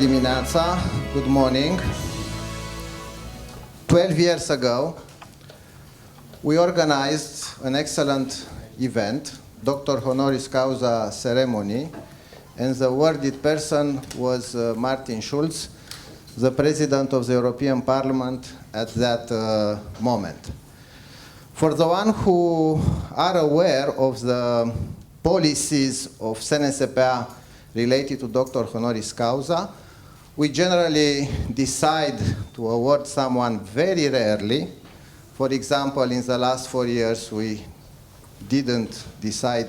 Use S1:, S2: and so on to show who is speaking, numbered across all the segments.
S1: dimineața, good morning. 12 years ago, we organized an excellent event, Dr. Honoris Causa ceremony, and the awarded person was Martin Schulz, the President of the European Parliament at that moment. For the one who are aware of the policies of SNSPA related to Dr. Honoris Causa, we generally decide to award someone very rarely. For example, in the last 4 years, we didn't decide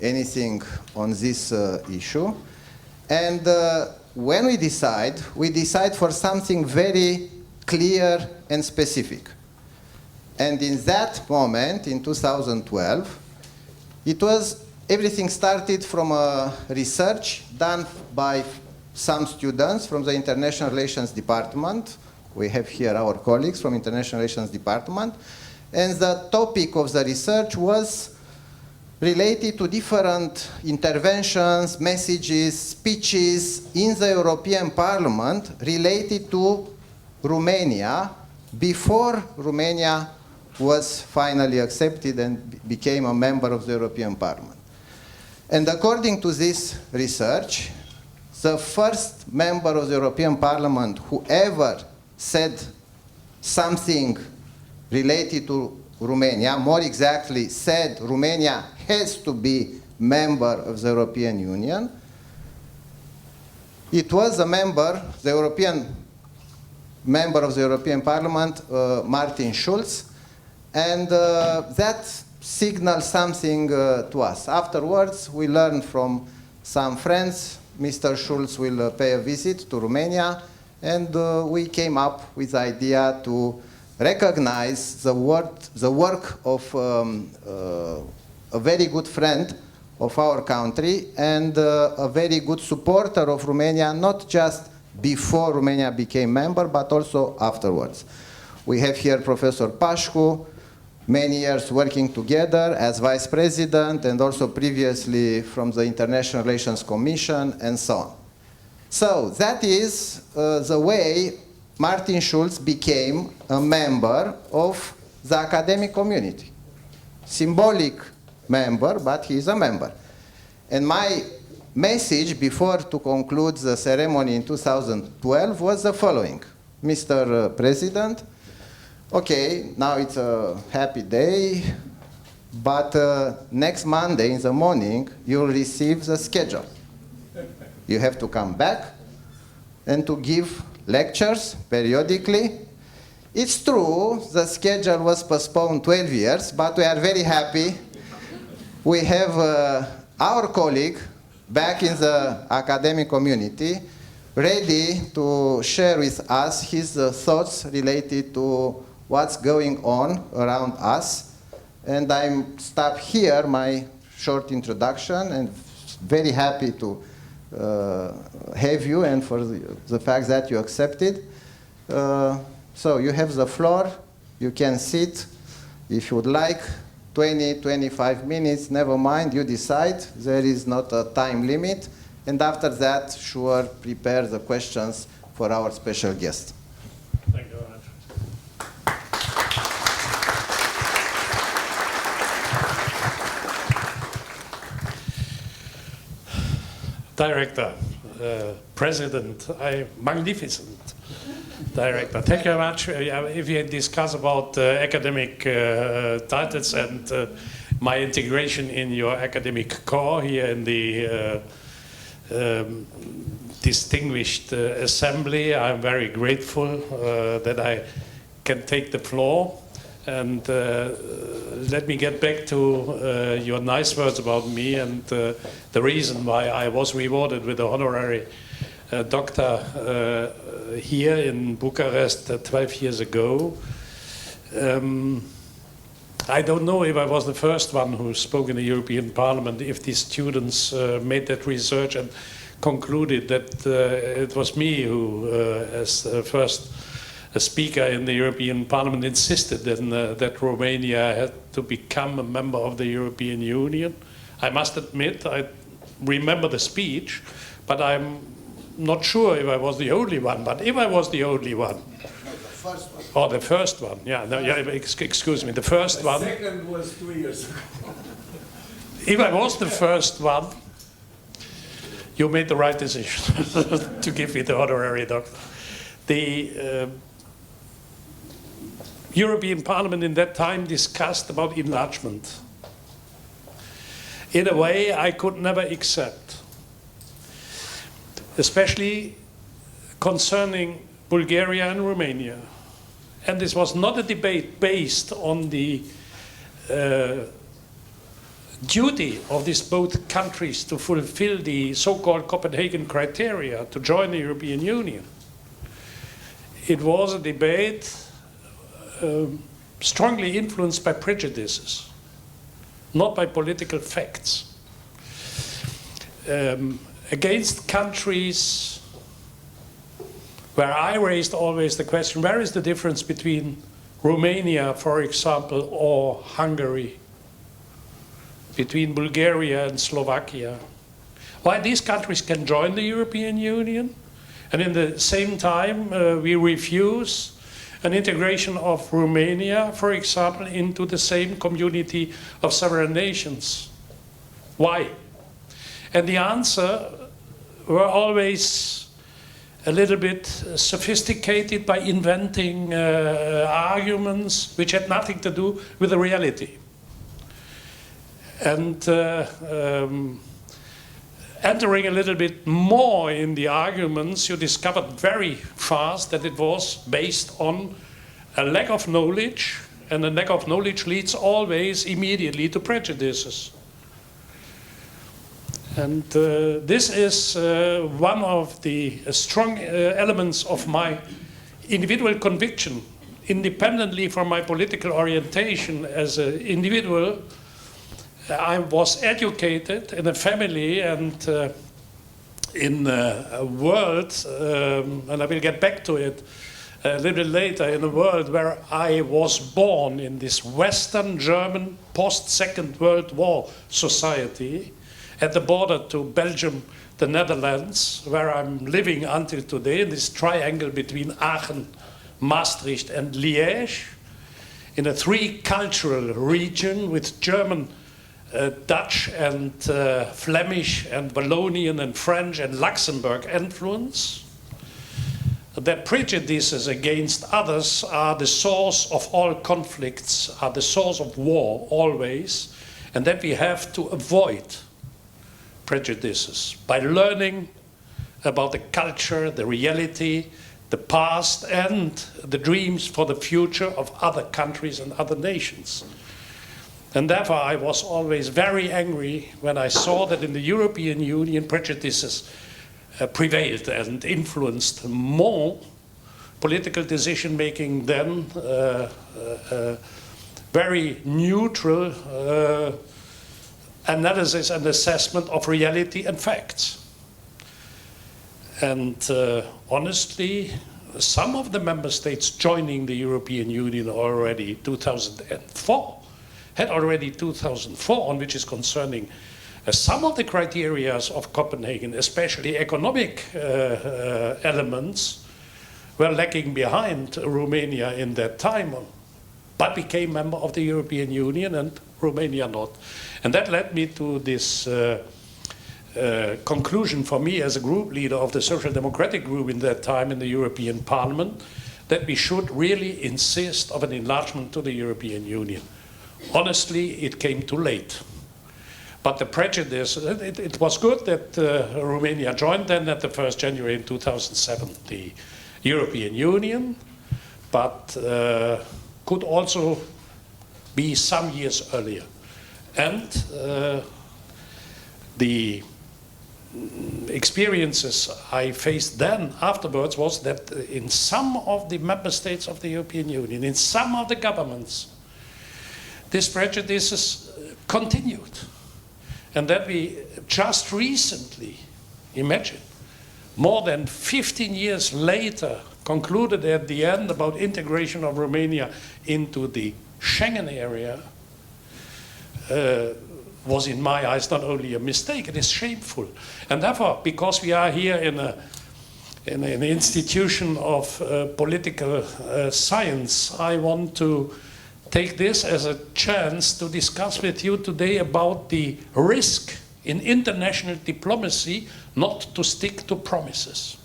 S1: anything on this issue. And when we decide for something very clear and specific. And in that moment, in 2012, everything started from a research done by some students from the International Relations Department. We have here our colleagues from International Relations Department. And the topic of the research was related to different interventions, messages, speeches in the European Parliament related to Romania before Romania was finally accepted and became a member of the European Parliament. And according to this research, the first member of the European Parliament who ever said something related to Romania, more exactly said Romania has to be member of the European Union, it was a member, the European member of the European Parliament, Martin Schulz, and that signaled something to us. Afterwards, we learned from some friends, Mr. Schulz will pay a visit to Romania, and we came up with the idea to recognize the work of a very good friend of our country and a very good supporter of Romania, not just before Romania became member, but also afterwards. We have here Professor Pașcu, many years working together as vice president and also previously from the International Relations Commission and so on. So that is the way Martin Schulz became a member of the academic community. Symbolic member, but he is a member. And my message before to conclude the ceremony in 2012 was the following. Mr. President, okay, now it's a happy day, but next Monday in the morning, you'll receive the schedule. You have to come back and to give lectures periodically. It's true, the schedule was postponed 12 years, but we are very happy. We have our colleague back in the academic community ready to share with us his thoughts related to what's going on around us. And I'm stop here my short introduction and very happy to have you and for the fact that you accepted. So you have the floor, you can sit if you would like, 20, 25 minutes, never mind, you decide, there is not a time limit. And after that, sure, prepare the questions for our special guest.
S2: Thank you very much. Director, President, magnificent Director. Thank you very much. If you discuss about academic titles and my integration in your academic corps here in the distinguished assembly, I'm very grateful that I can take the floor. And let me get back to your nice words about me and the reason why I was rewarded with the honorary doctor here in Bucharest 12 years ago. I don't know if I was the first one who spoke in the European Parliament, if the students made that research and concluded that it was me who, as first speaker in the European Parliament, insisted that Romania had to become a member of the European Union. I must admit, I remember the speech, but I'm not sure if I was the only one, but if I was the only one, or the first one, yeah, no, yeah, excuse me, the first one.
S3: The second was 2 years ago.
S2: If I was the first one, you made the right decision to give me the honorary doctor. The European Parliament in that time discussed about enlargement in a way I could never accept, especially concerning Bulgaria and Romania. And this was not a debate based on the duty of these both countries to fulfill the so-called Copenhagen criteria to join the European Union. It was a debate strongly influenced by prejudices, not by political facts, against countries where I raised always the question, where is the difference between Romania, for example, or Hungary, between Bulgaria and Slovakia? Why these countries can join the European Union, and in the same time we refuse an integration of Romania, for example, into the same community of sovereign nations. Why? And the answer were always a little bit sophisticated by inventing arguments which had nothing to do with the reality. And entering a little bit more in the arguments, you discovered very fast that it was based on a lack of knowledge, and a lack of knowledge leads always immediately to prejudices. And this is one of the strong elements of my individual conviction, independently from my political orientation as an individual. I was educated in a family and in a world, and I will get back to it a little bit later, in a world where I was born in this Western German post-Second World War society at the border to Belgium, the Netherlands, where I'm living until today, in this triangle between Aachen, Maastricht and Liège, in a three-cultural region with German, Dutch and Flemish and Wallonian and French and Luxembourg influence, that prejudices against others are the source of all conflicts, are the source of war always, and that we have to avoid prejudices by learning about the culture, the reality, the past, and the dreams for the future of other countries and other nations. And therefore, I was always very angry when I saw that in the European Union, prejudices prevailed and influenced more political decision-making than very neutral analysis and assessment of reality and facts. And honestly, some of the member states joining the European Union already 2004, had already 2004, on which is concerning some of the criteria of Copenhagen, especially economic elements, were lagging behind Romania in that time, but became member of the European Union and Romania not. And that led me to this conclusion for me as a group leader of the Social Democratic group in that time in the European Parliament, that we should really insist on an enlargement to the European Union. Honestly, it came too late. But the prejudice, it was good that Romania joined then at the 1st January in 2007 the European Union, but could also be some years earlier. And the experiences I faced then afterwards was that in some of the member states of the European Union, in some of the governments, these prejudices continued. And that we just recently, imagine, more than 15 years later, concluded at the end about integration of Romania into the Schengen area, was in my eyes not only a mistake, it is shameful. And therefore, because we are here in a in an institution of political science, I want to take this as a chance to discuss with you today about the risk in international diplomacy not to stick to promises.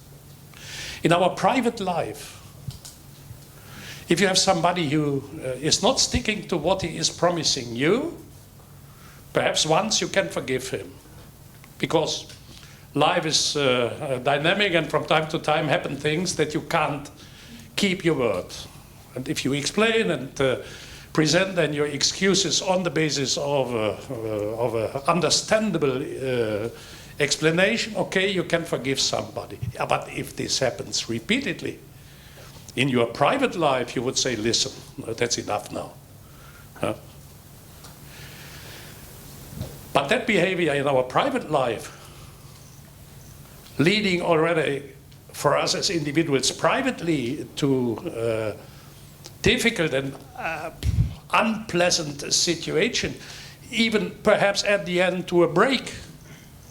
S2: In our private life, if you have somebody who is not sticking to what he is promising you, perhaps once you can forgive him, because life is dynamic and from time to time happen things that you can't keep your word. And if you explain and present then your excuses on the basis of an understandable explanation, okay, you can forgive somebody. But if this happens repeatedly, in your private life, you would say, listen, that's enough now. But that behavior in our private life, leading already for us as individuals privately to difficult and unpleasant situation, even perhaps at the end to a break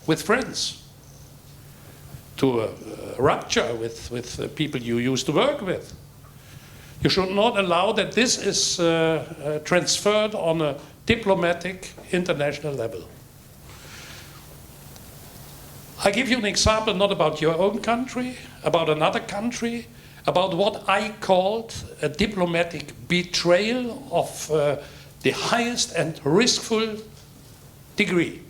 S2: with friends, to a rupture with people you used to work with. You should not allow that this is transferred on a diplomatic international level. I give you an example not about your own country, about another country, about what I called a diplomatic betrayal of the highest and riskful degree.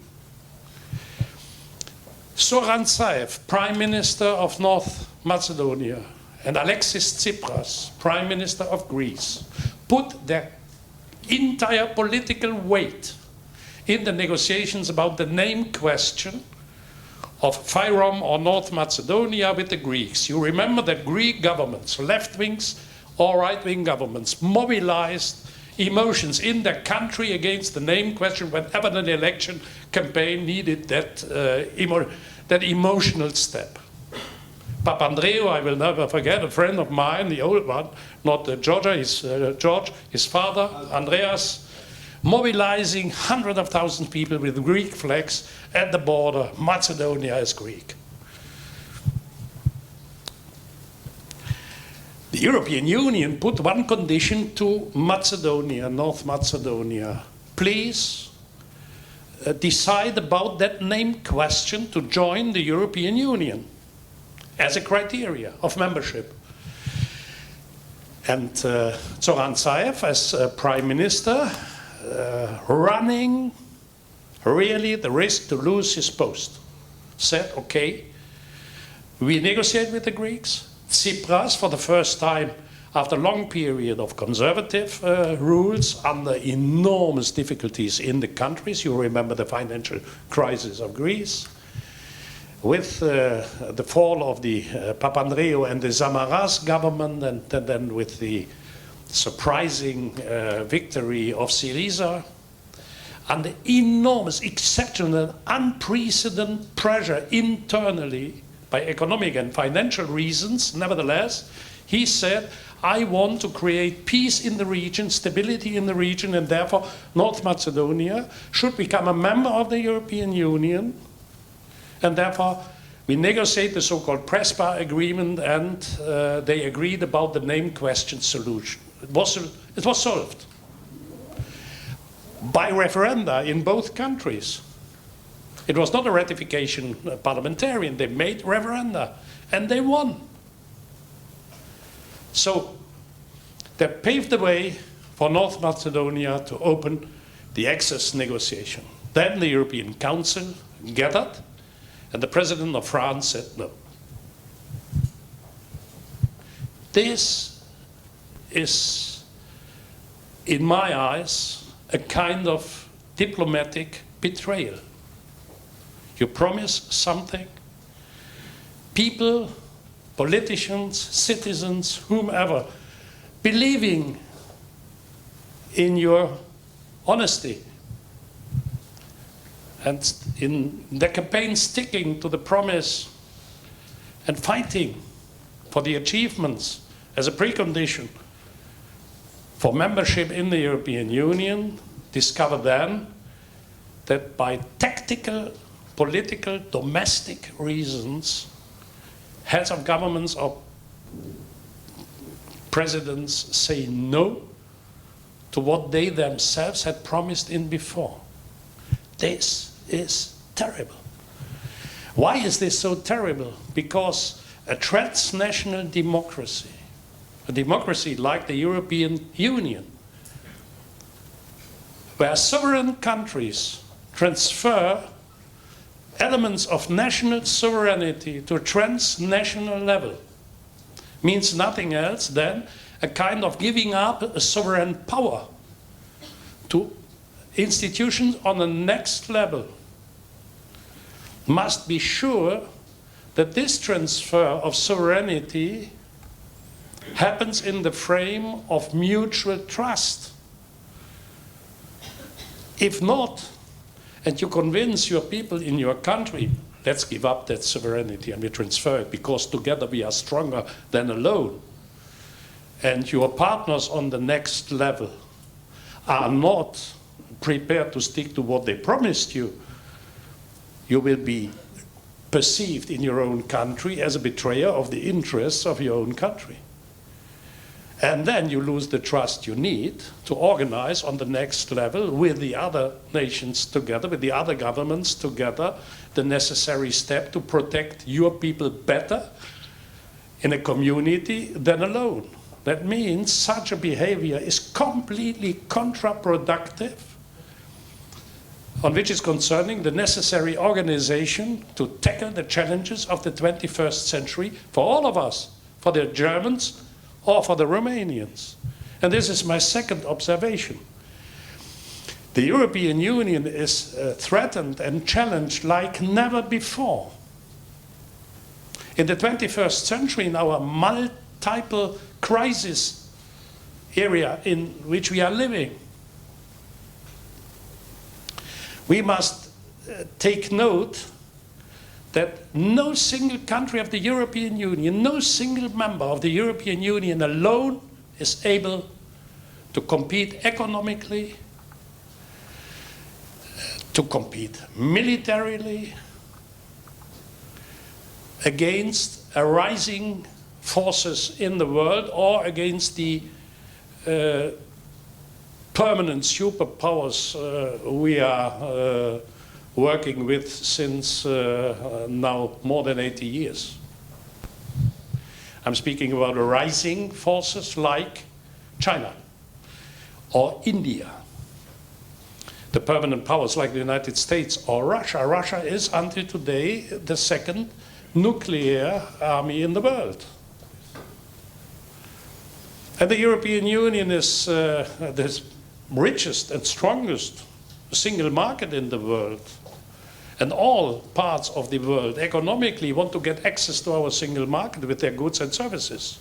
S2: Zoran Zaev, Prime Minister of North Macedonia, and Alexis Tsipras, Prime Minister of Greece, put their entire political weight in the negotiations about the name question of Fyrom or North Macedonia with the Greeks. You remember that Greek governments, left-wings or right-wing governments, mobilized emotions in their country against the name question whenever an election campaign needed that emotional step. Papandreou, I will never forget, a friend of mine, the old one, not George, his father, Andreas, mobilizing hundreds of thousands of people with Greek flags at the border. Macedonia is Greek. The European Union put one condition to Macedonia, North Macedonia. Please decide about that name question to join the European Union as a criteria of membership. And Zoran Zaev, as Prime Minister, running really the risk to lose his post, said, okay, we negotiate with the Greeks. Tsipras, for the first time after a long period of conservative rules under enormous difficulties in the countries, you remember the financial crisis of Greece, with the fall of the Papandreou and the Samaras government, and then with the surprising victory of Syriza, under enormous, exceptional, unprecedented pressure internally by economic and financial reasons, nevertheless, he said, I want to create peace in the region, stability in the region, and therefore North Macedonia should become a member of the European Union, and therefore we negotiate the so-called Prespa agreement, and they agreed about the name question solution. It was solved by referenda in both countries. It was not a ratification parliamentarian. They made referenda and they won. So that paved the way for North Macedonia to open the access negotiation. Then the European Council gathered and the President of France said no. This is, in my eyes, a kind of diplomatic betrayal. You promise something, people, politicians, citizens, whomever, believing in your honesty and in the campaign sticking to the promise and fighting for the achievements as a precondition for membership in the European Union, discover then that by tactical, political, domestic reasons, heads of governments or presidents say no to what they themselves had promised in before. This is terrible. Why is this so terrible? Because a transnational democracy, a democracy like the European Union, where sovereign countries transfer elements of national sovereignty to a transnational level, means nothing else than a kind of giving up a sovereign power to institutions on the next level. Must be sure that this transfer of sovereignty happens in the frame of mutual trust. If not, and you convince your people in your country, let's give up that sovereignty and we transfer it because together we are stronger than alone, and your partners on the next level are not prepared to stick to what they promised you, you will be perceived in your own country as a betrayer of the interests of your own country. And then you lose the trust you need to organize on the next level with the other nations together, with the other governments together, the necessary step to protect your people better in a community than alone. That means such a behavior is completely counterproductive on which is concerning the necessary organization to tackle the challenges of the 21st century for all of us, for the Germans or for the Romanians. And this is my second observation. The European Union is threatened and challenged like never before. In the 21st century, in our multiple crisis area in which we are living, we must take note that no single country of the European Union, no single member of the European Union alone is able to compete economically, to compete militarily against rising forces in the world or against the permanent superpowers we are working with since now more than 80 years. I'm speaking about rising forces like China or India, the permanent powers like the United States or Russia. Russia is until today the second nuclear army in the world. And the European Union is the richest and strongest single market in the world. And all parts of the world economically want to get access to our single market with their goods and services.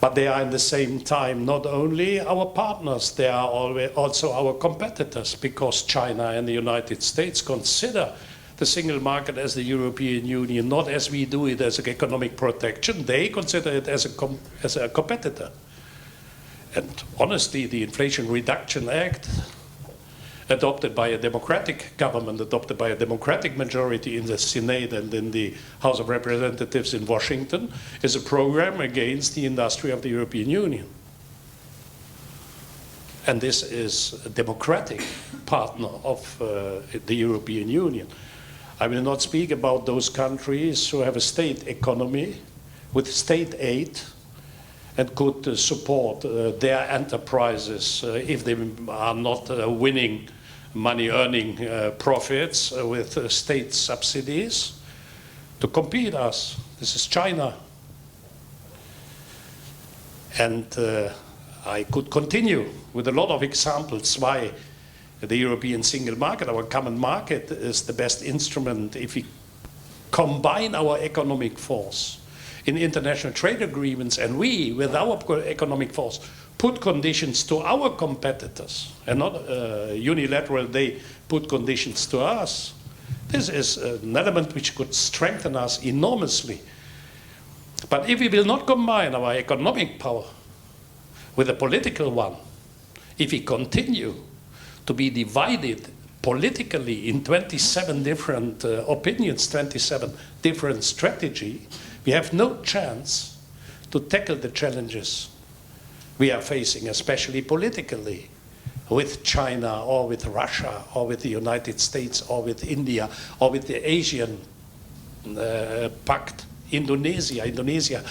S2: But they are at the same time not only our partners, they are also our competitors, because China and the United States consider the single market as the European Union, not as we do it as an economic protection. They consider it as a competitor. And honestly, the Inflation Reduction Act, adopted by a democratic government, adopted by a democratic majority in the Senate and in the House of Representatives in Washington, is a program against the industry of the European Union. And this is a democratic partner of the European Union. I will not speak about those countries who have a state economy with state aid and could support their enterprises if they are not winning money, earning profits with state subsidies to compete us. This is China. And I could continue with a lot of examples why the European single market, our common market, is the best instrument if we combine our economic force in international trade agreements, and we, with our economic force, put conditions to our competitors, and not unilateral, they put conditions to us. This is an element which could strengthen us enormously. But if we will not combine our economic power with a political one, if we continue to be divided politically in 27 different opinions, 27 different strategy, we have no chance to tackle the challenges we are facing, especially politically, with China or with Russia or with the United States or with India or with the Asian Pact. Indonesia. Indonesia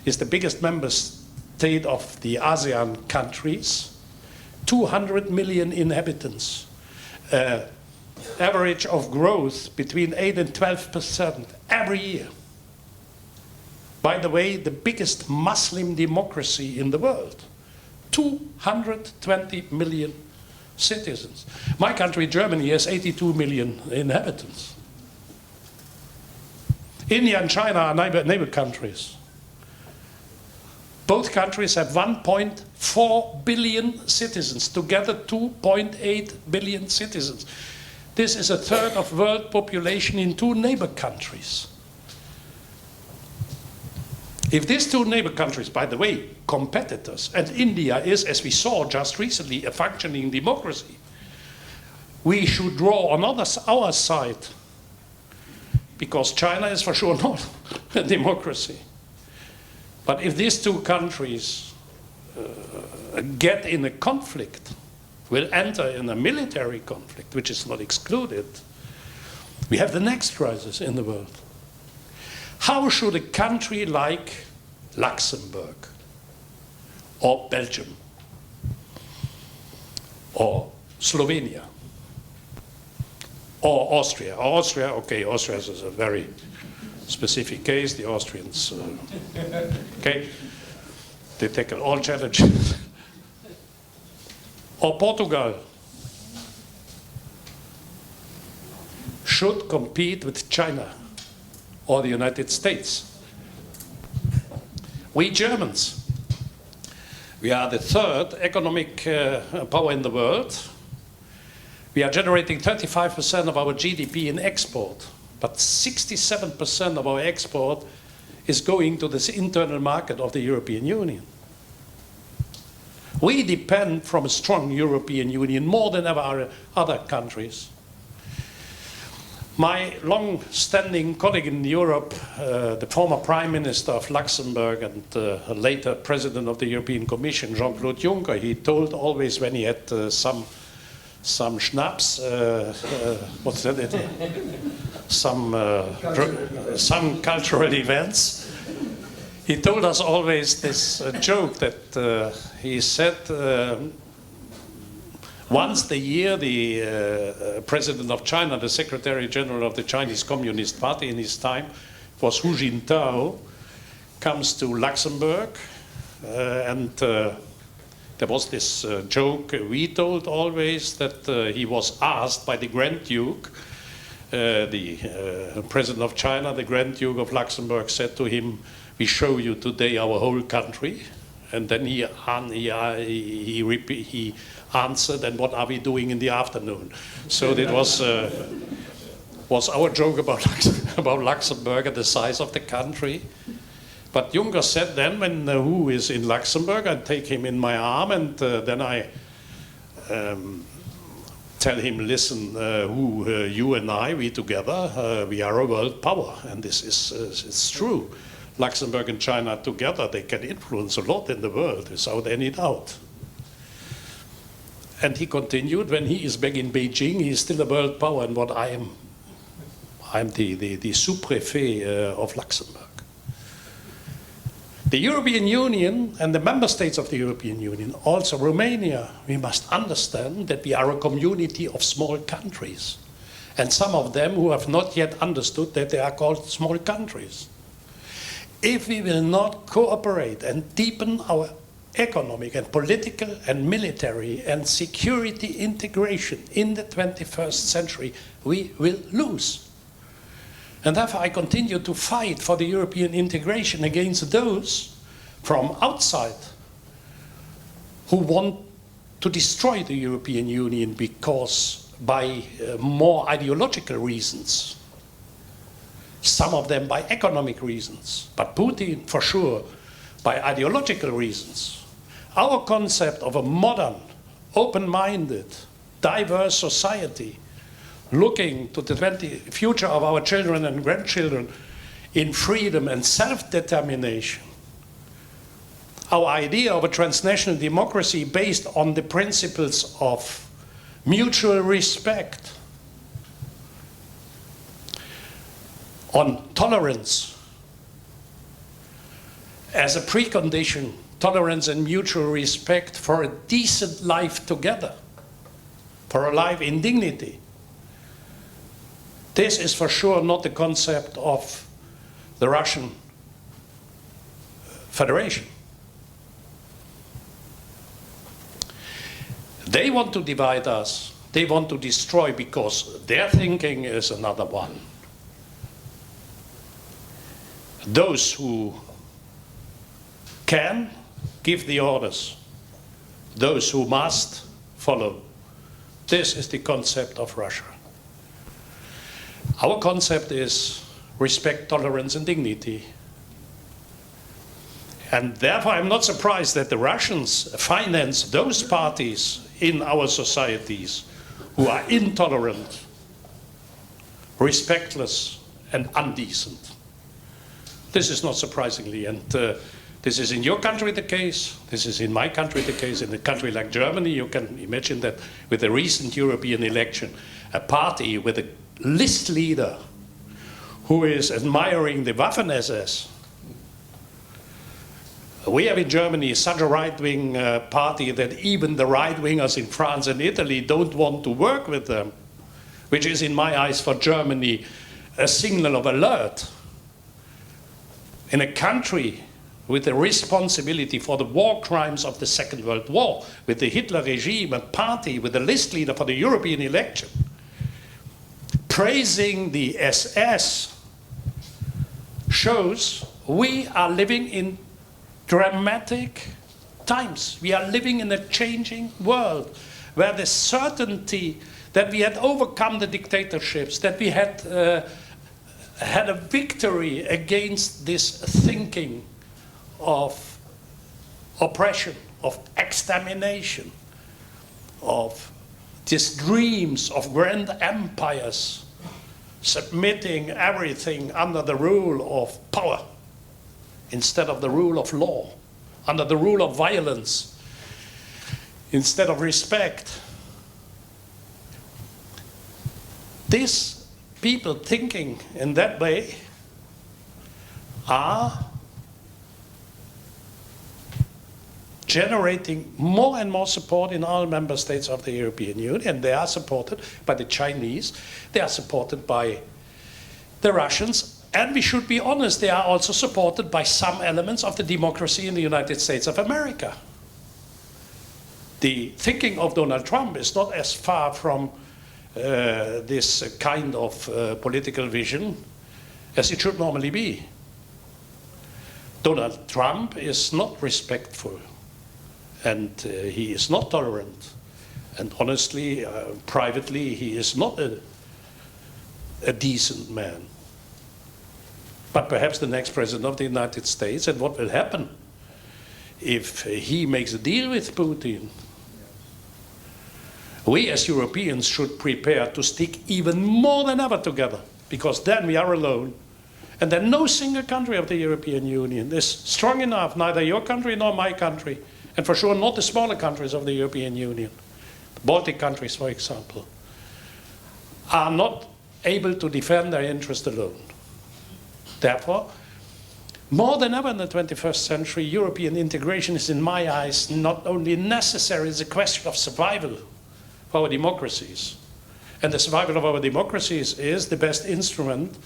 S2: is the biggest member state of the ASEAN countries, 200 million inhabitants, average of growth between 8 and 12% every year. By the way, the biggest Muslim democracy in the world, 220 million citizens. My country, Germany, has 82 million inhabitants. India and China are neighbor countries. Both countries have 1.4 billion citizens, together 2.8 billion citizens. This is a third of world population in two neighbor countries. If these two neighbor countries, by the way, competitors, and India is, as we saw just recently, a functioning democracy, we should draw on our side, because China is for sure not a democracy. But if these two countries get in a conflict, will enter in a military conflict, which is not excluded, we have the next crisis in the world. How should a country like Luxembourg or Belgium or Slovenia or Austria, okay, Austria is a very specific case, the Austrians, okay, they tackle all challenges. Or Portugal should compete with China or the United States. We Germans, we are the third economic power in the world. We are generating 35% of our GDP in export, but 67% of our export is going to this internal market of the European Union. We depend from a strong European Union more than ever other countries. My long-standing colleague in Europe, the former Prime Minister of Luxembourg and later President of the European Commission, Jean-Claude Juncker, he told always when he had some schnapps, what's that? Some cultural events. He told us always this joke that he said once a year the President of China, the Secretary General of the Chinese Communist Party in his time, was Hu Jintao, comes to Luxembourg and there was this joke we told always that he was asked by the Grand Duke, the President of China, the Grand Duke of Luxembourg said to him, "We show you today our whole country." And then he answered, "And what are we doing in the afternoon?" So that was our joke about Luxembourg and the size of the country. But Juncker said then, when Hu is in Luxembourg, I take him in my arm and then I tell him, "Listen, Hu, you and I, we together, we are a world power." And this is it's true. Luxembourg and China together, they can influence a lot in the world without any doubt. And he continued, when he is back in Beijing, he is still a world power, and what I'm the sous-préfet of Luxembourg. The European Union and the member states of the European Union, also Romania, we must understand that we are a community of small countries. And some of them who have not yet understood that they are called small countries. If we will not cooperate and deepen our economic and political and military and security integration in the 21st century, we will lose. And therefore I continue to fight for the European integration against those from outside who want to destroy the European Union because by more ideological reasons. Some of them by economic reasons, but Putin for sure by ideological reasons. Our concept of a modern, open-minded, diverse society looking to the future of our children and grandchildren in freedom and self-determination, our idea of a transnational democracy based on the principles of mutual respect, on tolerance as a precondition, tolerance and mutual respect for a decent life together, for a life in dignity. This is for sure not the concept of the Russian Federation. They want to divide us, they want to destroy, because their thinking is another one. Those who can give the orders, those who must follow. This is the concept of Russia. Our concept is respect, tolerance, and dignity. And therefore, I'm not surprised that the Russians finance those parties in our societies who are intolerant, respectless, and undecent. This is not surprisingly, and this is in your country the case, this is in my country the case. In a country like Germany, you can imagine that with the recent European election, a party with a list leader who is admiring the Waffen-SS. We have in Germany such a right-wing party that even the right-wingers in France and Italy don't want to work with them, which is in my eyes for Germany a signal of alert. In a country with the responsibility for the war crimes of the Second World War, with the Hitler regime, a party with a list leader for the European election, praising the SS shows we are living in dramatic times. We are living in a changing world where the certainty that we had overcome the dictatorships, that we had a victory against this thinking of oppression, of extermination, of these dreams of grand empires submitting everything under the rule of power instead of the rule of law, under the rule of violence instead of respect. These people thinking in that way are generating more and more support in all member states of the European Union. They are supported by the Chinese, they are supported by the Russians, and we should be honest, they are also supported by some elements of the democracy in the United States of America. The thinking of Donald Trump is not as far from this kind of political vision as it should normally be. Donald Trump is not respectful, and he is not tolerant, and honestly, privately, he is not a decent man. But perhaps the next president of the United States, and what will happen if he makes a deal with Putin? We as Europeans should prepare to stick even more than ever together, because then we are alone. And then no single country of the European Union is strong enough, neither your country nor my country, and for sure not the smaller countries of the European Union. The Baltic countries, for example, are not able to defend their interest alone. Therefore, more than ever in the 21st century, European integration is, in my eyes, not only necessary, it's a question of survival for our democracies. And the survival of our democracies is the best instrument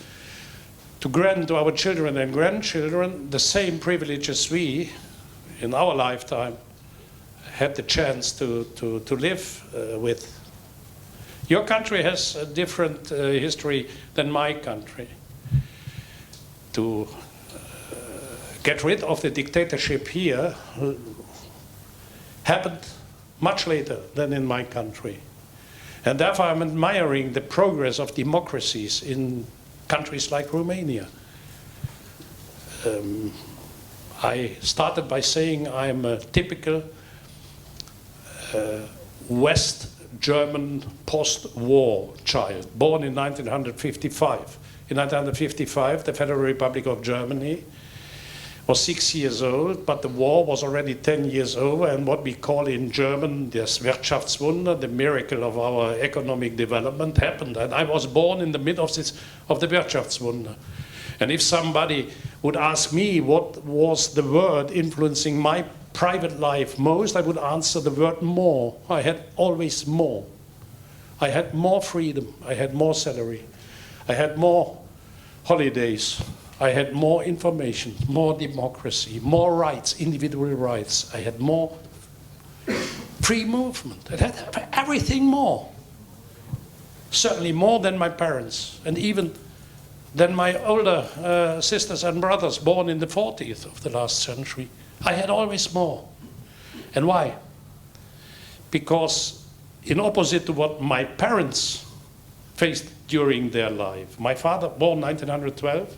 S2: to grant to our children and grandchildren the same privileges we, in our lifetime, had the chance to live with. Your country has a different history than my country. To get rid of the dictatorship here happened much later than in my country. And therefore I'm admiring the progress of democracies in countries like Romania. I started by saying I'm a typical West German post-war child, born in 1955. In 1955, the Federal Republic of Germany was 6 years old, but the war was already 10 years over, and what we call in German das Wirtschaftswunder, the miracle of our economic development, happened. And I was born in the middle of the Wirtschaftswunder. And if somebody would ask me what was the word influencing my private life most, I would answer the word more. I had always more. I had more freedom. I had more salary. I had more holidays. I had more information, more democracy, more rights, individual rights. I had more free movement. I had everything more. Certainly more than my parents, and even than my older sisters and brothers born in the 40th of the last century. I had always more. And why? Because in opposite to what my parents faced during their life, my father, born 1912,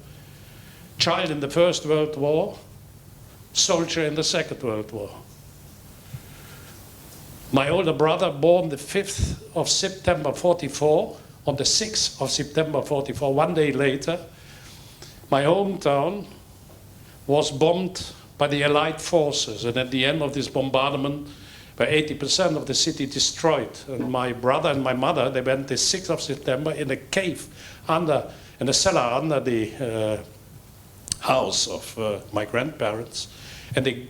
S2: child in the First World War, soldier in the Second World War. My older brother, born the 5th of September 44, on the 6th of September 44, one day later, my hometown was bombed by the Allied forces, and at the end of this bombardment, by 80% of the city destroyed. And my brother and my mother, they went the 6th of September in a cave in a cellar under the house of my grandparents, and they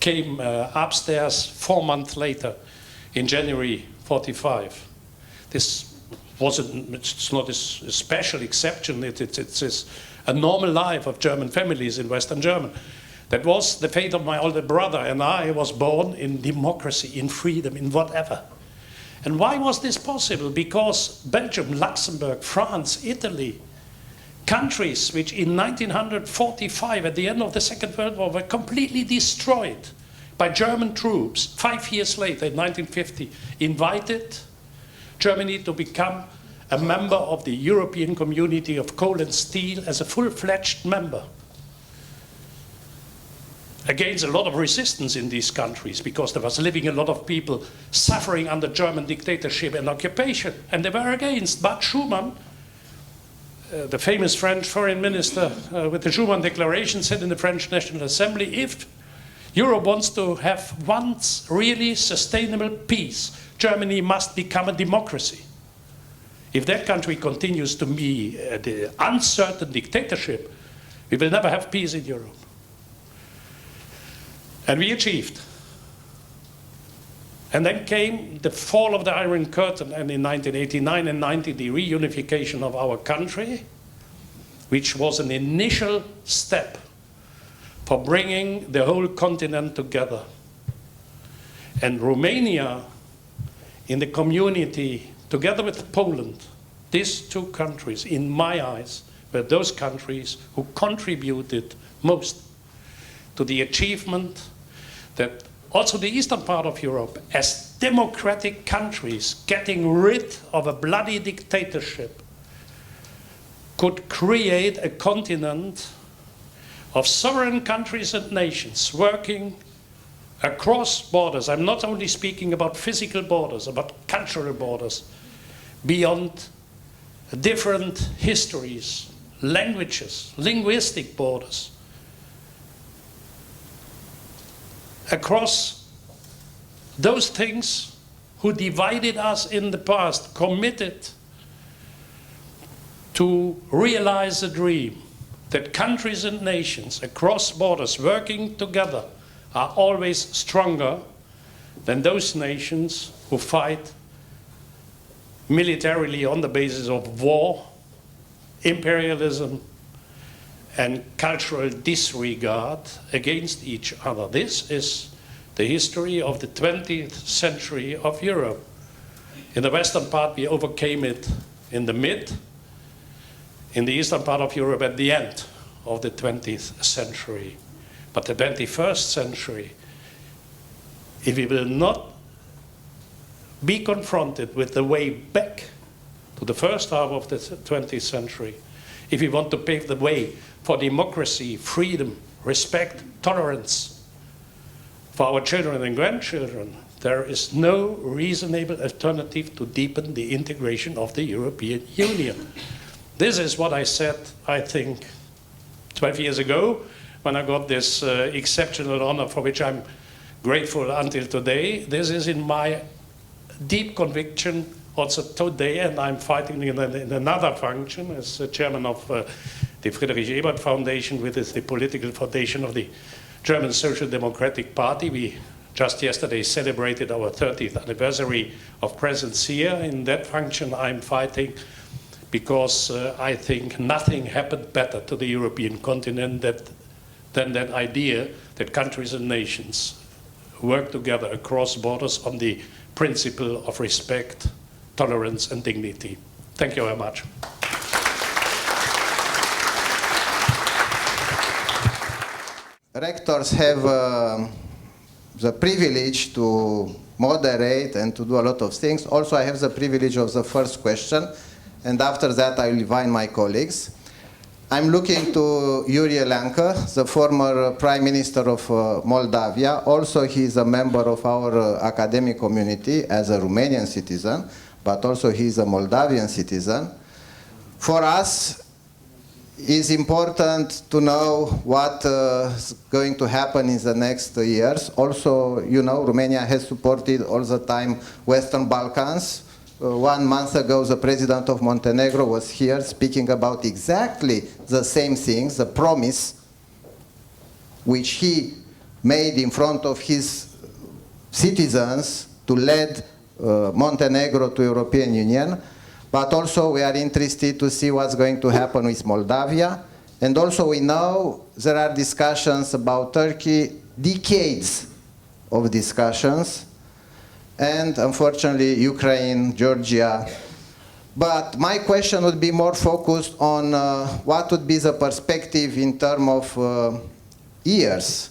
S2: came upstairs 4 months later in January 45. This wasn't, it's not a special exception, it's a normal life of German families in Western Germany. That was the fate of my older brother, and I was born in democracy, in freedom, in whatever. And why was this possible? Because Belgium, Luxembourg, France, Italy, countries which in 1945, at the end of the Second World War, were completely destroyed by German troops, 5 years later, in 1950, invited Germany to become a member of the European Community of Coal and Steel as a full-fledged member. Against a lot of resistance in these countries, because there was living a lot of people suffering under German dictatorship and occupation, and they were against. But Schuman, the famous French foreign minister with the Schuman Declaration, said in the French National Assembly, if Europe wants to have once really sustainable peace, Germany must become a democracy. If that country continues to be the uncertain dictatorship, we will never have peace in Europe. And we achieved. And then came the fall of the Iron Curtain, and in 1989 and 90, the reunification of our country, which was an initial step for bringing the whole continent together. And Romania, in the community, together with Poland, these two countries, in my eyes, were those countries who contributed most to the achievement that also the eastern part of Europe, as democratic countries getting rid of a bloody dictatorship, could create a continent of sovereign countries and nations working across borders. I'm not only speaking about physical borders, about cultural borders, beyond different histories, languages, linguistic borders. Across those things who divided us in the past, committed to realize the dream that countries and nations across borders working together are always stronger than those nations who fight militarily on the basis of war, imperialism, and cultural disregard against each other. This is the history of the 20th century of Europe. In the western part, we overcame it in the mid. In the eastern part of Europe, at the end of the 20th century. But the 21st century, if we will not be confronted with the way back to the first half of the 20th century, if we want to pave the way for democracy, freedom, respect, tolerance for our children and grandchildren, there is no reasonable alternative to deepen the integration of the European Union. This is what I said, I think, 12 years ago, when I got this exceptional honor for which I'm grateful until today. This is in my deep conviction also today, and I'm fighting in another function as the chairman of the Friedrich Ebert Foundation, which is the political foundation of the German Social Democratic Party. We just yesterday celebrated our 30th anniversary of presence here. In that function, I'm fighting because I think nothing happened better to the European continent than that idea that countries and nations work together across borders on the principle of respect, tolerance, and dignity. Thank you very much.
S1: Rectors have the privilege to moderate and to do a lot of things. Also, I have the privilege of the first question, and after that I will invite my colleagues. I'm looking to Yuri Elancă, the former Prime Minister of Moldavia. Also, he is a member of our academic community as a Romanian citizen, but also he is a Moldavian citizen. For us, it's important to know what is going to happen in the next years. Also, you know, Romania has supported all the time Western Balkans. 1 month ago, the president of Montenegro was here speaking about exactly the same things, the promise which he made in front of his citizens to lead Montenegro to European Union. But also we are interested to see what's going to happen with Moldavia. And also we know there are discussions about Turkey, decades of discussions. And unfortunately, Ukraine, Georgia. But my question would be more focused on what would be the perspective in terms of years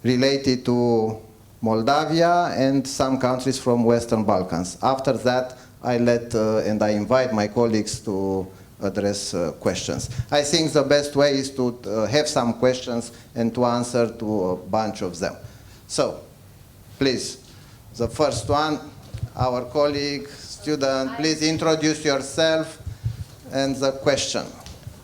S1: related to Moldavia and some countries from Western Balkans. After that, I let and I invite my colleagues to address questions. I think the best way is to have some questions and to answer to a bunch of them. So, please. The first one, our colleague, student, please introduce yourself and the question.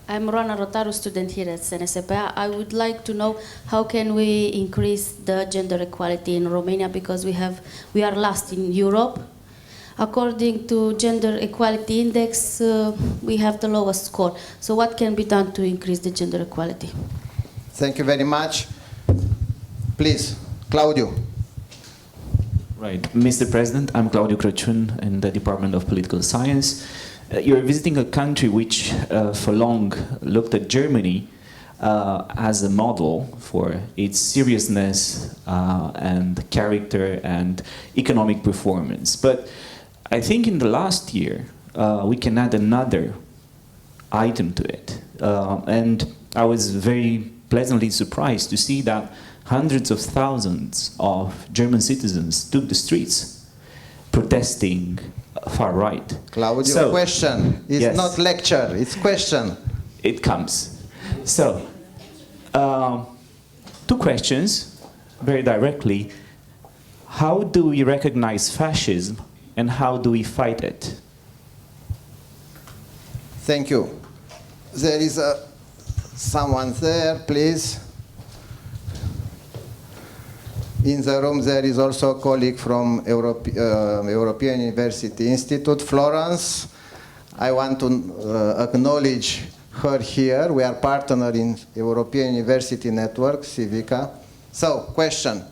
S4: I'm Roana Rotaru, student here at SNSPA. I would like to know how can we increase the gender equality in Romania, because we are last in Europe. According to Gender Equality Index, we have the lowest score. So what can be done to increase the gender equality?
S1: Thank you very much. Please, Claudiu.
S5: Right. Mr. President, I'm Claudiu Crăciun in the Department of Political Science. You're visiting a country which for long looked at Germany as a model for its seriousness and character and economic performance. But I think in the last year we can add another item to it. And I was very pleasantly surprised to see that hundreds of thousands of German citizens took the streets protesting far right.
S1: Claudio,
S5: so,
S1: question. It's
S5: yes,
S1: not lecture, it's question.
S5: It comes. So, 2 questions, very directly. How do we recognize fascism and how do we fight it?
S1: Thank you. There is someone there, please. In the room there is also a colleague from European University Institute, Florence. I want to acknowledge her here. We are partner in European University Network, CIVICA. So, question.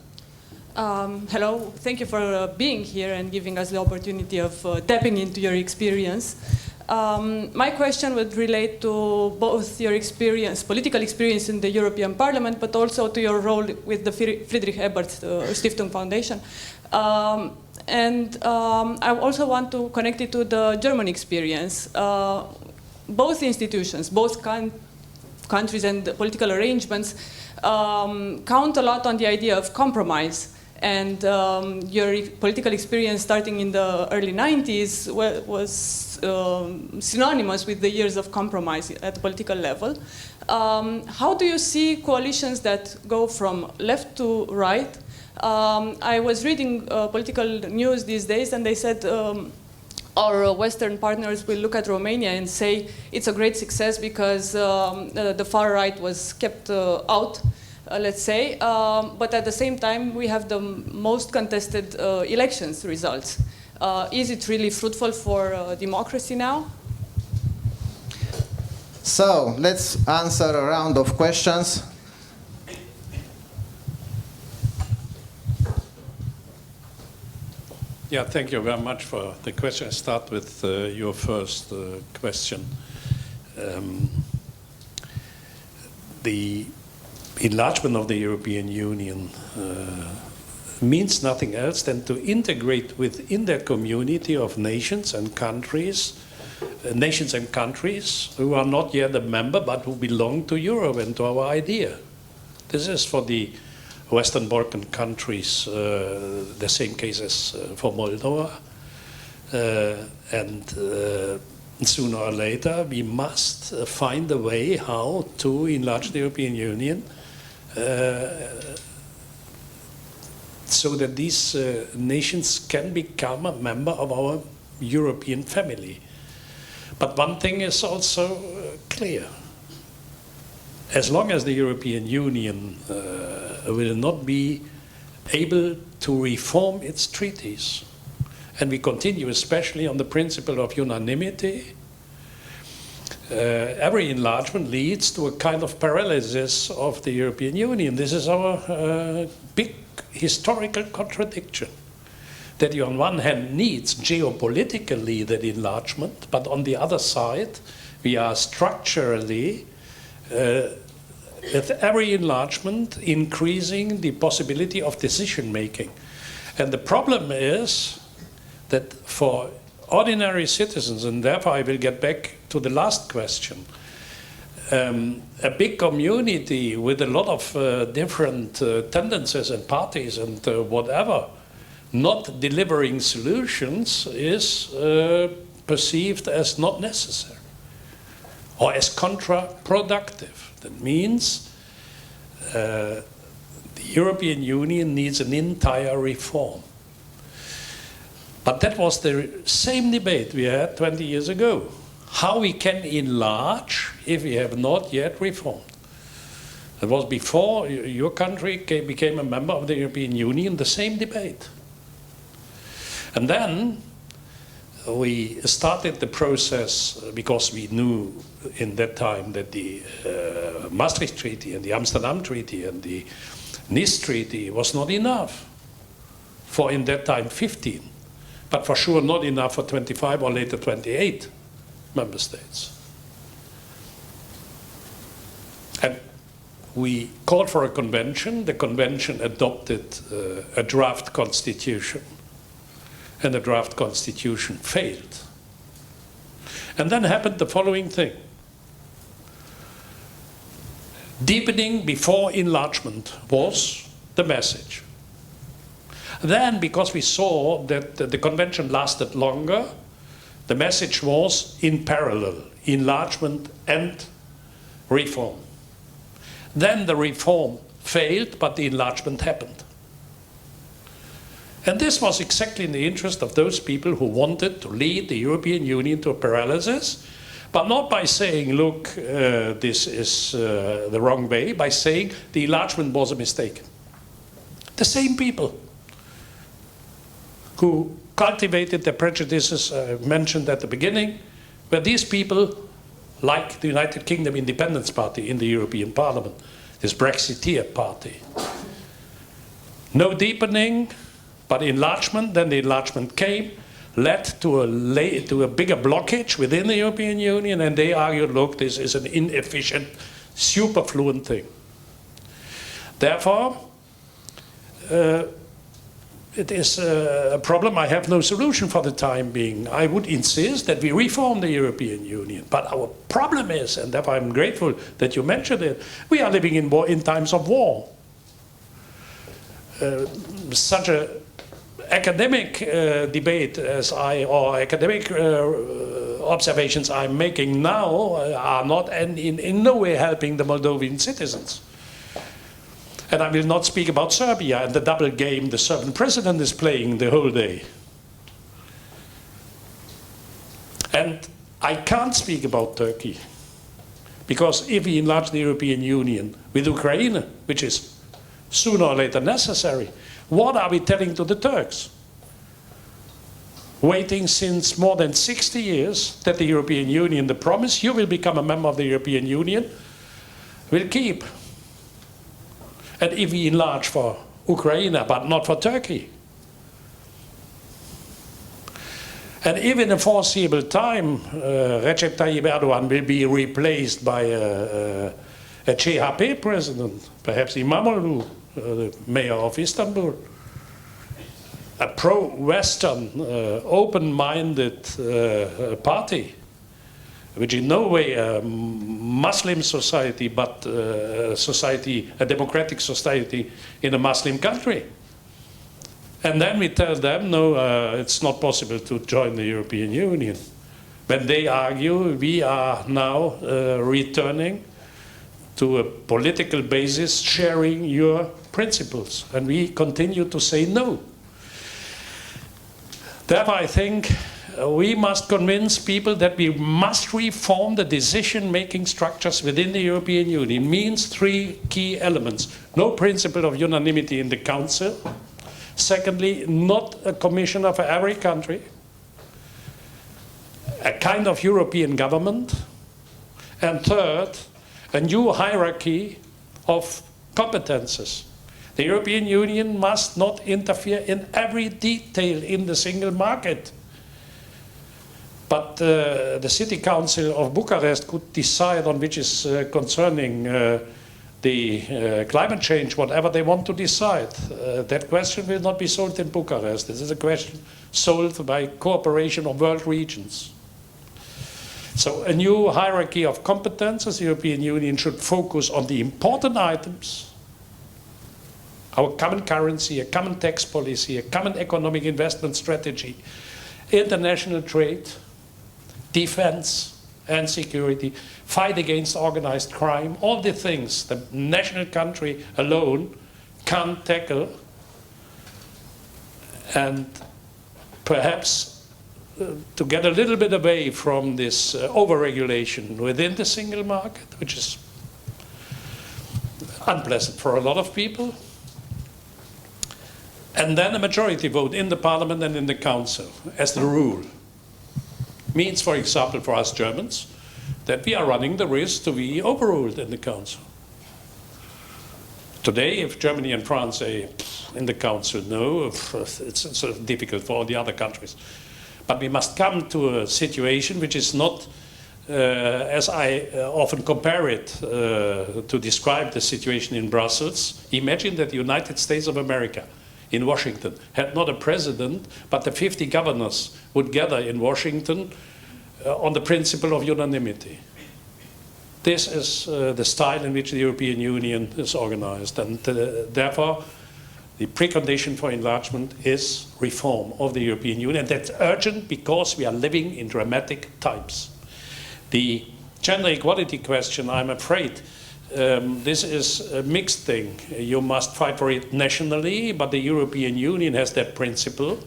S6: Hello, thank you for being here and giving us the opportunity of tapping into your experience. My question would relate to both your experience, political experience in the European Parliament, but also to your role with the Friedrich Ebert Stiftung Foundation. I also want to connect it to the German experience. Both institutions, both countries and the political arrangements count a lot on the idea of compromise. And your political experience starting in the early 90s was synonymous with the years of compromise at the political level. How do you see coalitions that go from left to right I was reading political news these days, and they said our Western partners will look at Romania and say it's a great success because the far right was kept out, let's say. But at the same time, we have the most contested elections results. Is it really fruitful for democracy now?
S1: So let's answer a round of questions.
S2: Yeah, thank you very much for the question. I start with your first question. The enlargement of the European Union means nothing else than to integrate within their community of nations and countries who are not yet a member but who belong to Europe and to our idea. This is for the Western Balkan countries, the same case as for Moldova. And sooner or later, we must find a way how to enlarge the European Union so that these nations can become a member of our European family. But one thing is also clear. As long as the European Union will not be able to reform its treaties, and we continue especially on the principle of unanimity, every enlargement leads to a kind of paralysis of the European Union. This is our big historical contradiction, that you on one hand needs geopolitically that enlargement, but on the other side we are structurally with every enlargement increasing the possibility of decision making. And the problem is that for ordinary citizens, and therefore I will get back to the last question, a big community with a lot of different tendencies and parties and whatever, not delivering solutions is perceived as not necessary or as counterproductive. That means the European Union needs an entire reform. But that was the same debate we had 20 years ago. How we can enlarge if we have not yet reformed. It was before your country became a member of the European Union, the same debate. And then we started the process because we knew in that time that the Maastricht Treaty and the Amsterdam Treaty and the Nice Treaty was not enough for, in that time, 15, but for sure not enough for 25 or later 28 member states. And we called for a convention. The convention adopted a draft constitution. And the draft constitution failed. And then happened the following thing. Deepening before enlargement was the message. Then, because we saw that the convention lasted longer, the message was in parallel, enlargement and reform. Then the reform failed, but the enlargement happened. And this was exactly in the interest of those people who wanted to lead the European Union to a paralysis, but not by saying, look, this is the wrong way, by saying the enlargement was a mistake. The same people who cultivated the prejudices I mentioned at the beginning were these people like the United Kingdom Independence Party in the European Parliament, this Brexiteer party. No deepening, but enlargement. Then the enlargement came, led to a bigger blockage within the European Union, and they argued, look, this is an inefficient, superfluent thing. Therefore, it is a problem I have no solution for the time being. I would insist that we reform the European Union. But our problem is, and therefore I'm grateful that you mentioned it, we are living in times of war. Such a academic debate or academic observations I'm making now are not in no way helping the Moldovan citizens. And I will not speak about Serbia and the double game the Serbian president is playing the whole day. And I can't speak about Turkey, because if we enlarge the European Union with Ukraine, which is sooner or later necessary, what are we telling to the Turks? Waiting since more than 60 years that the European Union, the promise you will become a member of the European Union, will keep. And if we enlarge for Ukraine, but not for Turkey, and if in a foreseeable time Recep Tayyip Erdogan will be replaced by a CHP president, perhaps Imamoglu, the mayor of Istanbul, a pro-Western, open-minded party, which in no way a Muslim society, but a democratic society in a Muslim country. And then we tell them, no, it's not possible to join the European Union. When they argue, we are now returning to a political basis, sharing your principles. And we continue to say no. Therefore, I think we must convince people that we must reform the decision-making structures within the European Union. It means three key elements. No principle of unanimity in the Council. Secondly, not a commissioner for every country. A kind of European government. And third, a new hierarchy of competences. The European Union must not interfere in every detail in the single market. But the City Council of Bucharest could decide on which is concerning the climate change, whatever they want to decide. That question will not be solved in Bucharest. This is a question solved by cooperation of world regions. So a new hierarchy of competences. The European Union should focus on the important items. Our common currency, a common tax policy, a common economic investment strategy, international trade, defense and security, fight against organized crime, all the things the national country alone can't tackle. And perhaps to get a little bit away from this over-regulation within the single market, which is unpleasant for a lot of people. And then a majority vote in the parliament and in the council as the rule. Means, for example, for us Germans, that we are running the risk to be overruled in the council. Today, if Germany and France say in the council no, it's sort of difficult for all the other countries. But we must come to a situation which is not, as I often compare it to describe the situation in Brussels. Imagine that the United States of America in Washington had not a president, but the 50 governors would gather in Washington on the principle of unanimity. This is the style in which the European Union is organized, and therefore the precondition for enlargement is reform of the European Union, and that's urgent because we are living in dramatic times. The gender equality question, I'm afraid, this is a mixed thing. You must fight for it nationally, but the European Union has that principle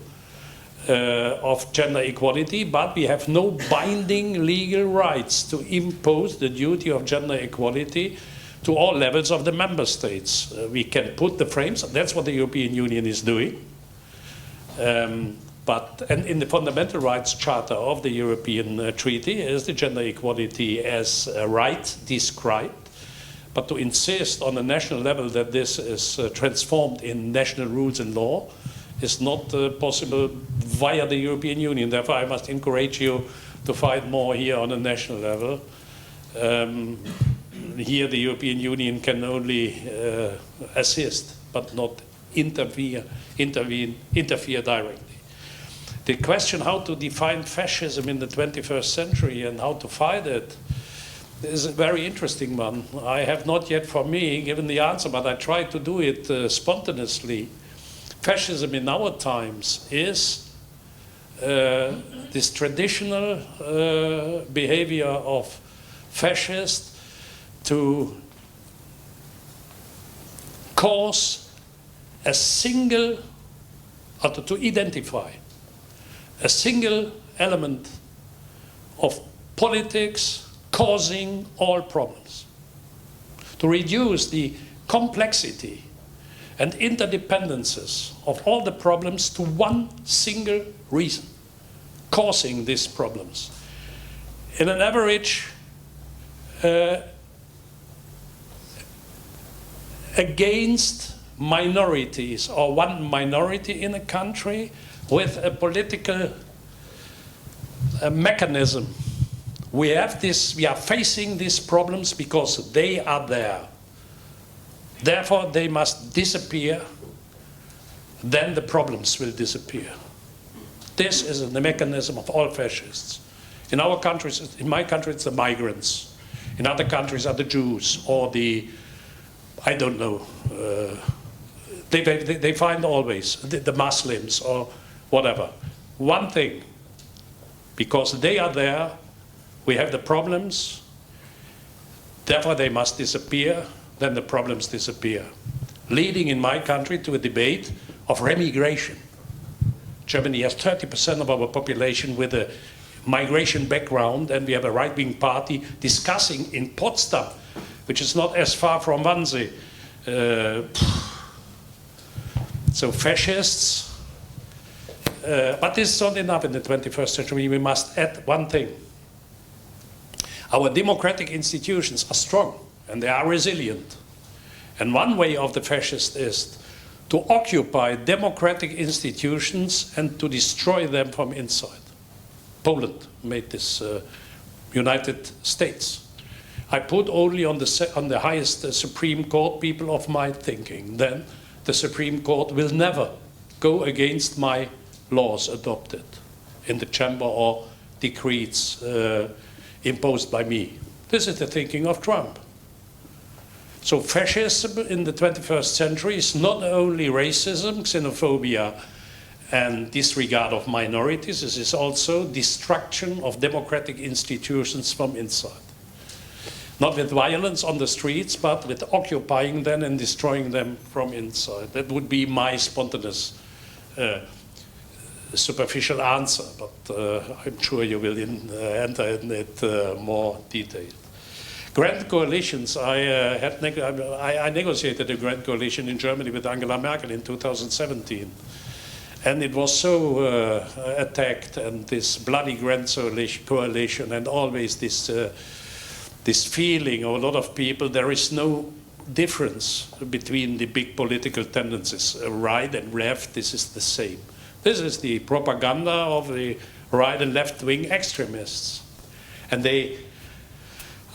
S2: of gender equality, but we have no binding legal rights to impose the duty of gender equality to all levels of the member states. We can put the frames, that's what the European Union is doing. And in the Fundamental Rights Charter of the European Treaty is the gender equality as a right described. But to insist on a national level that this is transformed in national rules and law is not possible via the European Union. Therefore, I must encourage you to fight more here on a national level. Here, the European Union can only assist, but not interfere directly. The question how to define fascism in the 21st century and how to fight it is a very interesting one. I have not yet, for me, given the answer, but I try to do it spontaneously. Fascism in our times is this traditional behavior of fascists to cause a single, or to identify a single element of politics causing all problems, to reduce the complexity and interdependencies of all the problems to one single reason causing these problems. In an average, against minorities or one minority in a country with a political mechanism. We are facing these problems because they are there. Therefore, they must disappear. Then the problems will disappear. This is the mechanism of all fascists. In our countries, in my country, it's the migrants. In other countries are the Jews or the, I don't know, they find always the Muslims or whatever. One thing, because they are there, we have the problems, therefore they must disappear, then the problems disappear. Leading in my country to a debate of remigration. Germany has 30% of our population with a migration background, and we have a right-wing party discussing in Potsdam, which is not as far from Wannsee. So fascists, but this is not enough in the 21st century. We must add one thing. Our democratic institutions are strong and they are resilient. And one way of the fascists is to occupy democratic institutions and to destroy them from inside. Poland made this, United States. I put only on the highest Supreme Court people of my thinking. Then the Supreme Court will never go against my laws adopted in the chamber or decrees imposed by me. This is the thinking of Trump. So fascism in the 21st century is not only racism, xenophobia, and disregard of minorities, it is also destruction of democratic institutions from inside. Not with violence on the streets, but with occupying them and destroying them from inside. That would be my spontaneous, superficial answer, but I'm sure you will enter in it more detailed. Grand coalitions, I negotiated a grand coalition in Germany with Angela Merkel in 2017. And it was so attacked, and this bloody grand coalition, and always this feeling of a lot of people, there is no difference between the big political tendencies, right and left, this is the same. This is the propaganda of the right and left-wing extremists. And they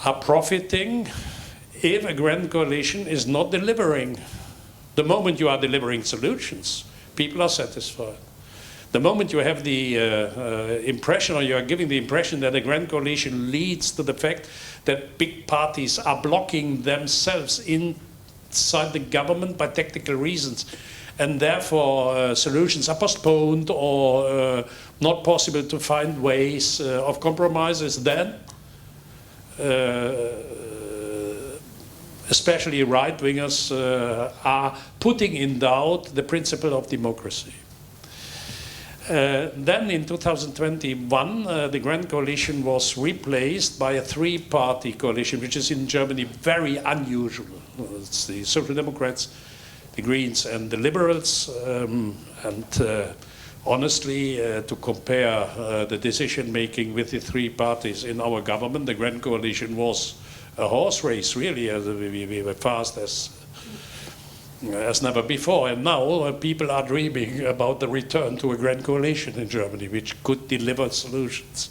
S2: are profiting if a grand coalition is not delivering. The moment you are delivering solutions, people are satisfied. The moment you have the impression, or you are giving the impression that a grand coalition leads to the fact that big parties are blocking themselves inside the government by tactical reasons, and therefore solutions are postponed or not possible to find ways of compromises, then especially right-wingers are putting in doubt the principle of democracy. Then in 2021, the Grand Coalition was replaced by a three-party coalition, which is in Germany very unusual. It's the Social Democrats, the Greens, and the Liberals. Honestly, to compare the decision-making with the three parties in our government, the Grand Coalition was a horse race, really. We were fast as never before, and now people are dreaming about the return to a grand coalition in Germany, which could deliver solutions.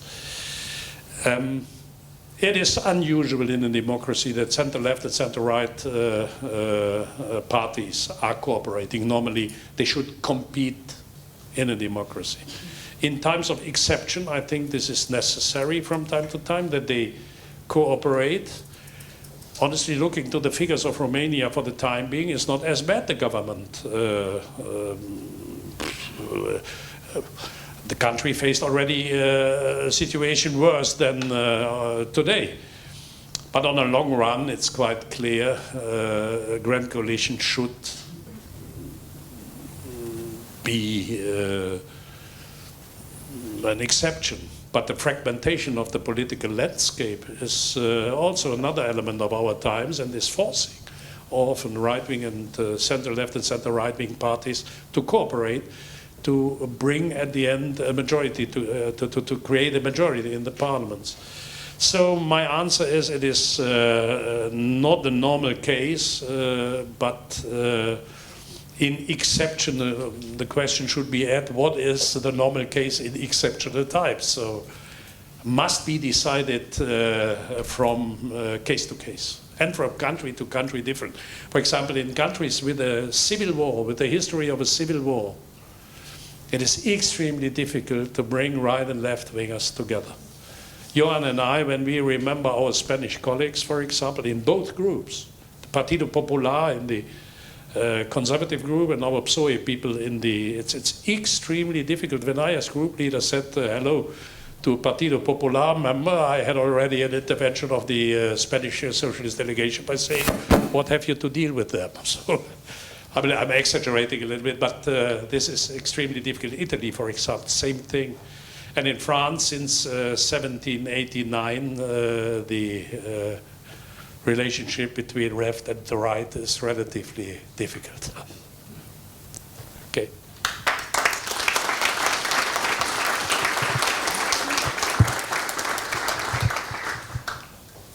S2: It is unusual in a democracy that center-left and center-right parties are cooperating. Normally, they should compete in a democracy. In times of exception, I think this is necessary from time to time, that they cooperate. Honestly, looking to the figures of Romania for the time being, is not as bad, the government. The country faced already a situation worse than today. But on a long run, it's quite clear a grand coalition should be an exception. But the fragmentation of the political landscape is also another element of our times and is forcing often right-wing and center-left and center-right-wing parties to cooperate to bring at the end a majority, to create a majority in the parliaments. So my answer is it is not the normal case, but in exceptional, the question should be at what is the normal case in exceptional types. So must be decided from case to case and from country to country different. For example, in countries with a civil war, with the history of a civil war, it is extremely difficult to bring right and left wingers together. Johan and I, when we remember our Spanish colleagues, for example, in both groups, the Partido Popular in the conservative group and our PSOE people in the, it's extremely difficult. When I as group leader said hello to Partido Popular member, I had already an intervention of the Spanish socialist delegation by saying, what have you to deal with them? So I mean, I'm exaggerating a little bit, but this is extremely difficult. Italy, for example, same thing. And in France, since 1789, the relationship between left and the right is relatively difficult. Okay.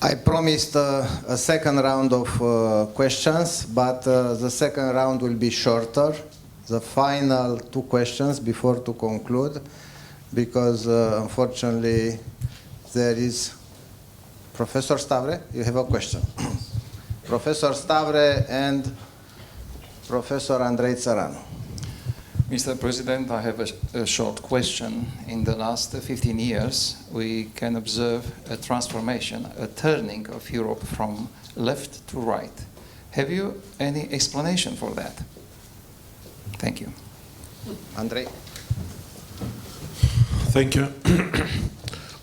S1: I promised a second round of questions, but the second round will be shorter. The final 2 questions before to conclude, because unfortunately there is Professor Stavre, you have a question. Professor Stavre and Professor Andrei Țăranu.
S7: Mr. President, I have a short question. In the last 15 years, we can observe a transformation, a turning of Europe from left to right. Have you any explanation for that? Thank you.
S1: Andrei.
S8: Thank you.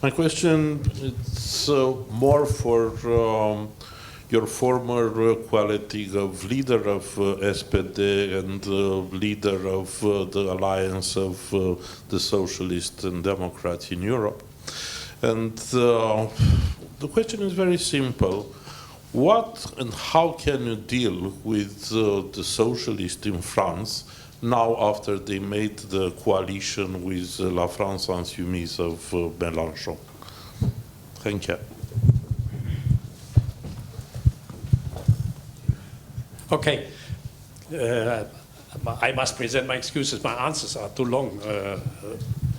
S8: My question is more for your former quality of leader of SPD and leader of the Alliance of the Socialists and Democrats in Europe. And the question is very simple. What and how can you deal with the socialists in France now after they made the coalition with La France Insoumise of Mélenchon? Thank you.
S2: Okay. I must present my excuses. My answers are too long,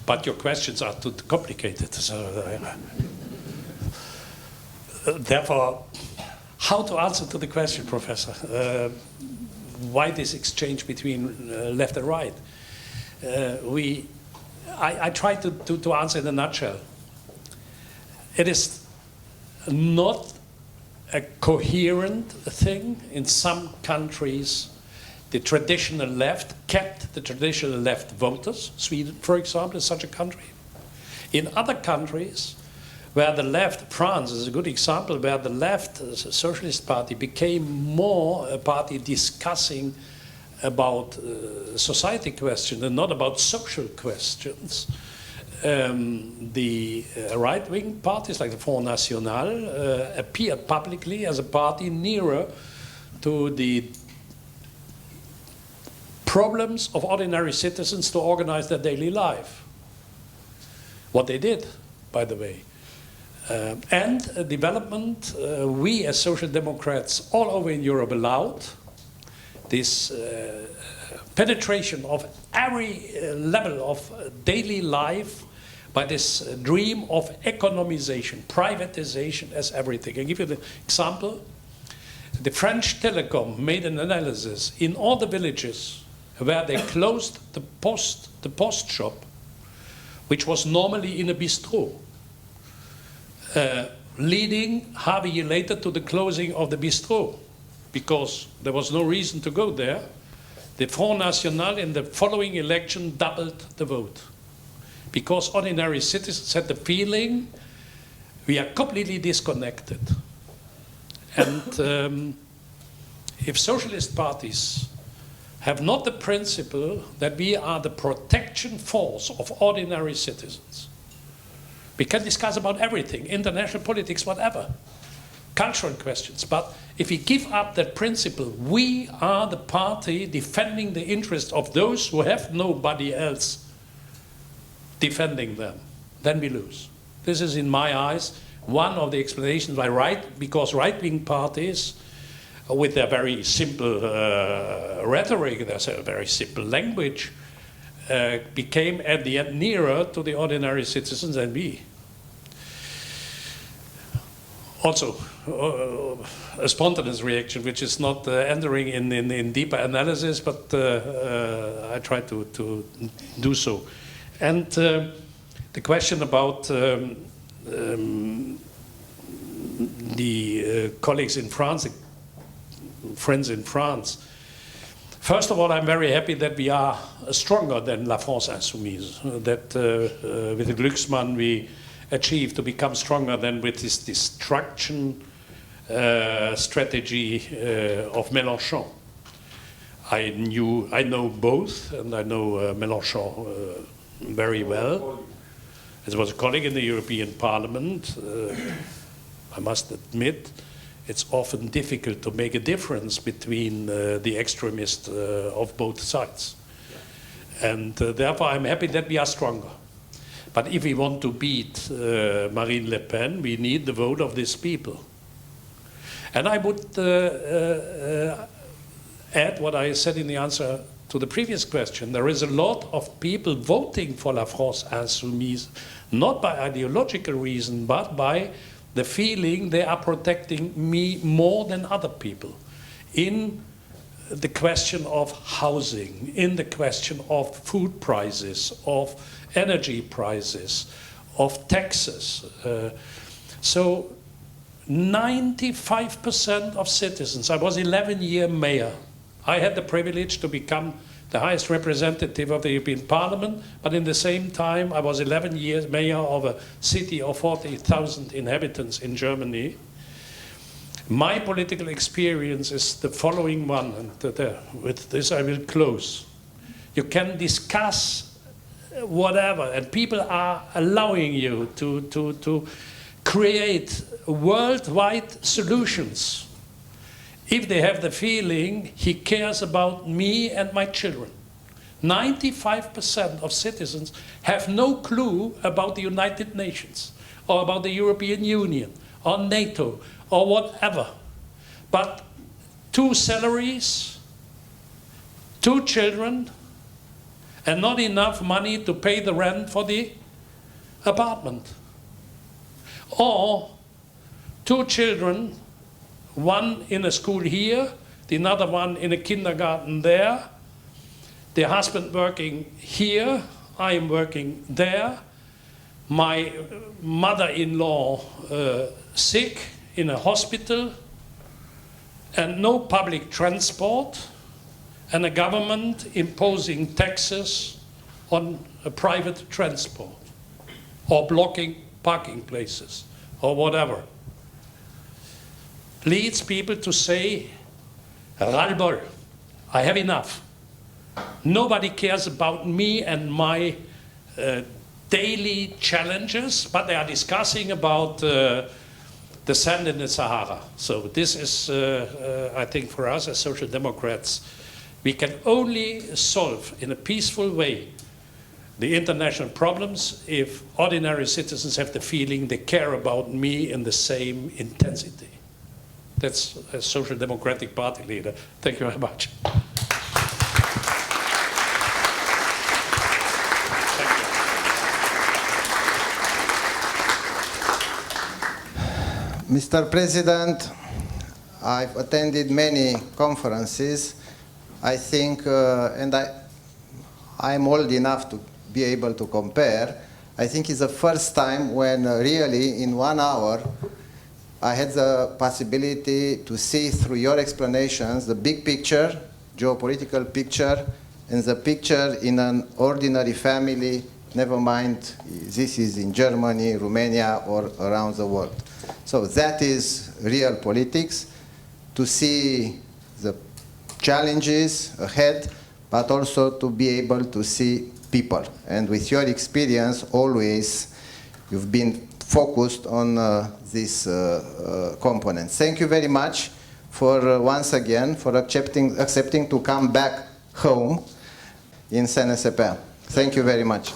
S2: but your questions are too complicated. So, therefore, how to answer to the question, Professor? Why this exchange between left and right? I try to answer in a nutshell. It is not a coherent thing. In some countries, the traditional left kept the traditional left voters. Sweden, for example, is such a country. In other countries, where the left, France is a good example, where the left, the Socialist Party, became more a party discussing about society questions and not about social questions. The right-wing parties, like the Front National, appeared publicly as a party nearer to the problems of ordinary citizens to organize their daily life. What they did, by the way. And development, we as Social Democrats all over in Europe allowed this penetration of every level of daily life by this dream of economization, privatization as everything. I'll give you the example. The French Telecom made an analysis in all the villages where they closed the post shop, which was normally in a bistro, leading half a year later to the closing of the bistro, because there was no reason to go there. The Front National in the following election doubled the vote, because ordinary citizens had the feeling we are completely disconnected And if socialist parties have not the principle that we are the protection force of ordinary citizens, we can discuss about everything, international politics, whatever, cultural questions. But if we give up that principle, we are the party defending the interest of those who have nobody else defending them, then we lose. This is, in my eyes, one of the explanations why because right-wing parties, with their very simple rhetoric, their very simple language, became at the end nearer to the ordinary citizens than we. Also, a spontaneous reaction, which is not entering in deeper analysis, but I try to do so. And the question about the colleagues in France, friends in France. First of all, I'm very happy that we are stronger than La France Insoumise, that with the Glucksmann we achieved to become stronger than with this destruction strategy of Mélenchon. I know both, and I know Mélenchon very well. As was a colleague in the European Parliament, I must admit, it's often difficult to make a difference between the extremists of both sides. And therefore I'm happy that we are stronger. But if we want to beat Marine Le Pen, we need the vote of these people. And I would add what I said in the answer to the previous question. There is a lot of people voting for La France Insoumise, not by ideological reason, but by the feeling they are protecting me more than other people in the question of housing, in the question of food prices, of energy prices, of taxes. So 95% of citizens, I was 11-year mayor. I had the privilege to become the highest representative of the European Parliament, but in the same time I was 11 years mayor of a city of 40,000 inhabitants in Germany. My political experience is the following one, and with this I will close. You can discuss whatever, and people are allowing you to create worldwide solutions if they have the feeling he cares about me and my children. 95% of citizens have no clue about the United Nations or about the European Union or NATO or whatever. But 2 salaries, 2 children, and not enough money to pay the rent for the apartment. Or 2 children, one in a school here, the other one in a kindergarten there, the husband working here, I am working there, my mother-in-law sick in a hospital, and no public transport, and a government imposing taxes on a private transport, or blocking parking places, or whatever. Leads people to say, ras-le-bol, I have enough. Nobody cares about me and my daily challenges, but they are discussing about the sand in the Sahara. So this is, I think, for us as Social Democrats, we can only solve in a peaceful way the international problems if ordinary citizens have the feeling they care about me in the same intensity. That's a Social Democratic Party leader. Thank you very much.
S1: Mr. President, I've attended many conferences. I think, and I'm old enough to be able to compare. I think it's the first time when really in 1 hour I had the possibility to see through your explanations the big picture, geopolitical picture, and the picture in an ordinary family never mind this is in Germany, Romania, or around the world. So that is real politics, to see the challenges ahead, but also to be able to see people. And with your experience, always you've been focused on this component. Thank you very much for once again for accepting to come back home in SNSPA. Thank you very much.